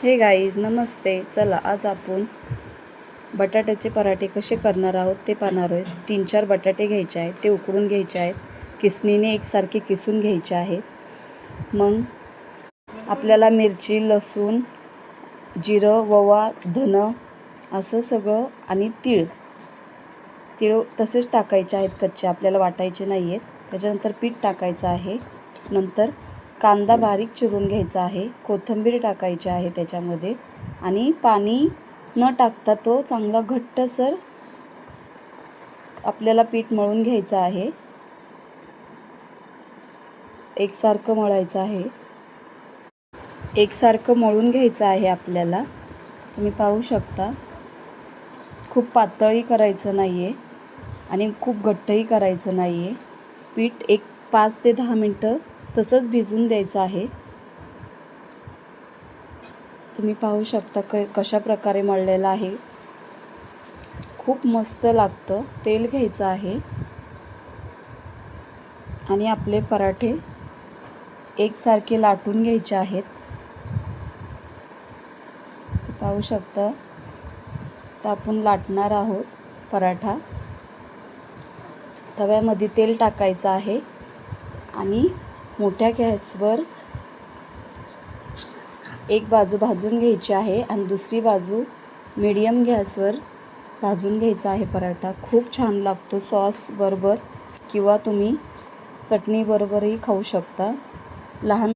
हे गाईज नमस्ते. चला आज आपण बटाट्याचे पराठे कसे करणार आहोत ते पाहणार आहोत. 3-4 बटाटे घ्यायचे आहेत, ते उकडून घ्यायचे आहेत, किसणीने एकसारखे किसून घ्यायचे आहेत. मग आपल्याला मिरची, लसूण, जिरं, ओवा, धन असं सगळं आणि तीळ तसेच टाकायचे आहेत कच्चे, आपल्याला वाटायचे नाही आहेत. त्याच्यानंतर पीठ टाकायचं आहे. नंतर कांदा बारीक चिरून घ्यायचा आहे, कोथिंबीर टाकायची आहे त्याच्यामध्ये आणि पाणी न टाकता तो चांगला घट्टसर आपल्याला पीठ मळून घ्यायचं आहे. एकसारखं मळायचं आहे, एकसारखं मळून घ्यायचं आहे आपल्याला. तुम्ही पाहू शकता, खूप पातळही करायचं नाही आहे आणि खूप घट्टही करायचं नाही आहे. पीठ 5 ते 10 मिनटं तसंच भिजून द्यायचं आहे. तुम्ही पाहू शकता कशा प्रकारे मळलेलं आहे. खूप मस्त लागतं. तेल घ्यायचं आहे आणि आपले पराठे एकसारखे लाटून घ्यायचे आहेत. पाहू शकता, तर आपण लाटणार आहोत पराठा. तव्यामध्ये तेल टाकायचं आहे आणि मोठ्या गॅसवर एक बाजू भाजून घ्यायची आहे आणि दुसरी बाजू मीडियम गॅसवर भाजून घ्यायचा आहे. पराठा खूप छान लागतो सॉस बरोबर किंवा तुम्ही चटणी बरोबरही खाऊ शकता. लहान